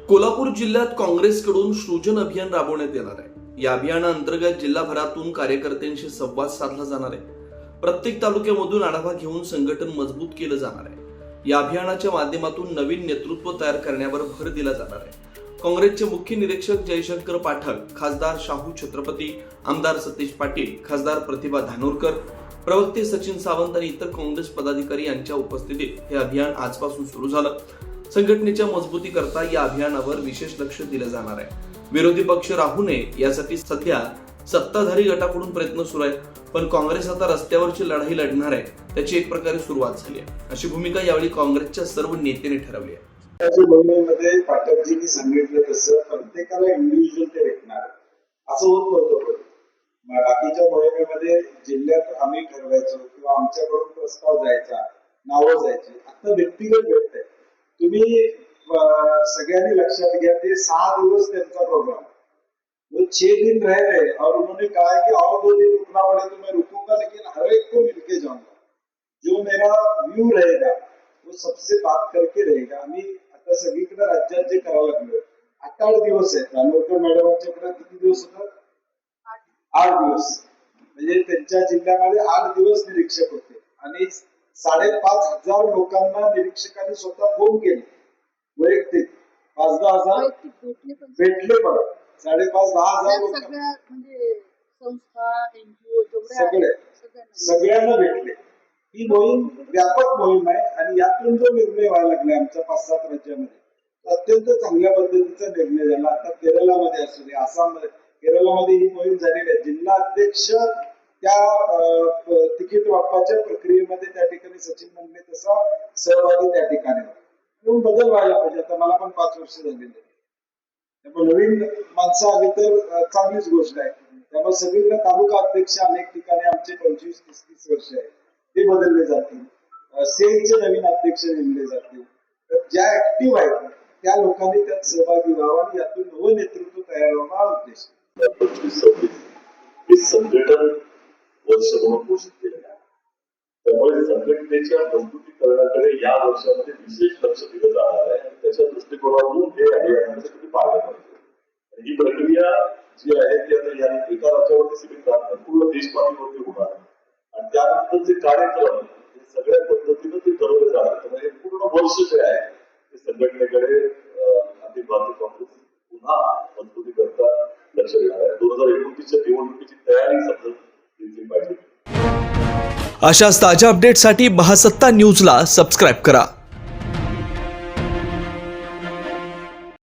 कोल्हापूर जिल्ह्यात काँग्रेसकडून सृजन अभियान राबवण्यात येणार आहे। या अभियानाअंतर्गत जिल्हाभरातून कार्यकर्त्यांशी संवाद साधला जाणार आहे। प्रत्येक तालुक्यामधून आढावा घेऊन संघटन मजबूत केलं जाणार आहे। या अभियानाच्या माध्यमातून नवीन नेतृत्व तयार करण्यावर भर दिला जाणार आहे। काँग्रेसचे मुख्य निरीक्षक जयशंकर पाठक, खासदार शाहू छत्रपती, आमदार सतीश पाटील, खासदार प्रतिभा धानोरकर, प्रवक्ते सचिन सावंत आणि इतर काँग्रेस पदाधिकारी यांच्या उपस्थितीत हे अभियान आजपासून सुरू झालं। संघटनेच्या मजबूतीकरता या अभियानावर विशेष लक्ष दिलं जाणार आहे। विरोधी पक्ष राहू नये यासाठी सध्या सत्ताधारी गटाकडून प्रयत्न सुरू आहे, पण काँग्रेस आता रस्त्यावरची लढाई लढणार आहे, त्याची एक प्रकारे सुरुवात झाली आहे, अशी भूमिका यावेळी काँग्रेसच्या सर्व नेत्यांनी ठरवली आहे। मोहिमेमध्ये पाठकजींनी सांगितलं तसं प्रत्येकाला इंडिव्हिज्युअल ते भेटणार असं होत नव्हतं। बाकीच्या मोहिमेमध्ये जिल्ह्यात आम्ही ठरवायचो किंवा आमच्याकडून प्रस्ताव जायचा, नावं जायची, आता व्यक्तिगत भेटतंय। तुम्ही सगळ्यांनी लक्षात घ्या, ते 6 दिवस त्यांचा प्रोग्राम, वो 6 दिन रह रहे और उन्होंने कहा है कि और 2 दिन रुकना पड़े तो मैं रुकूंगा, लेकिन हर एक को मिलके जाऊंगा। जो मेरा व्यू रहेगा वो सबसे बात करके रहेगा। आम्ही आता सगळीकडे राज्यात जे करावं लागलं, 8 दिवस आहेत। धानोरकर मॅडमांच्याकडे किती दिवस होतं? 8 दिवस। म्हणजे त्यांच्या जिल्ह्यामध्ये 8 दिवस निरीक्षक होते आणि 5,500 लोकांना निरीक्षकांनी स्वतः फोन केले, वैयक्तिक 5-10 हजार भेटले, पण 5,500-10,000 लोकांना सगळ्यांना भेटले। ही मोहीम व्यापक मोहीम आहे आणि यातून जो निर्णय व्हायला लागला आमच्या 5-7 राज्यामध्ये, अत्यंत चांगल्या पद्धतीचा निर्णय झाला। आता केरळमध्ये असू दे, आसाममध्ये, केरळमध्ये ही मोहीम झालेली आहे। जिल्हा अध्यक्ष त्या तिकीट वाटपाच्या प्रक्रियेमध्ये त्या ठिकाणी सचिन म्हणले तसा सहभागी त्या ठिकाणी म्हणून बदल व्हायला पाहिजे। आता मला पण 5 वर्ष झालेली आहे, त्यामुळे नवीन माणसं आली तर चांगलीच गोष्ट आहे। त्यामुळे सगळीकडे तालुका अध्यक्ष अनेक ठिकाणी आमचे 25-30 वर्ष आहे ते बदलले जातील, सेलचे नवीन अध्यक्ष नेमले जातील। तर ज्या ऍक्टिव्ह आहेत त्या लोकांनी त्यात सहभागी व्हावं आणि यातून नवं नेतृत्व तयार व्हावा हा उद्देश। 25-26 संघटन वर्ष म्हणून घोषित केले आहे, त्यामुळे संघटनेच्या मजबूतीकरणाकडे या वर्षामध्ये विशेष लक्ष दिलं जाणार आहे आणि त्याच्या दृष्टिकोनातून हे अभियानासाठी पाहिलं पाहिजे। ही प्रक्रिया जी आहे ती आता या एका राज्यावरती सीमित राहणार, पूर्ण देशपातळीवरती होणार आणि त्यानंतर जे कार्यक्रम हे सगळ्या पद्धतीनं ते ठरवले जाणार। त्यामुळे पूर्ण वर्ष जे आहे ते संघटनेकडे अखिल भारतीय काँग्रेस पुन्हा मजबूती करता लक्ष देणार आहे। 2029च्या निवडणुकीची तयारी समजून घेतली पाहिजे। अशाच ताज्या अपडेटसाठी महासत्ता न्यूजला सबस्क्राईब करा।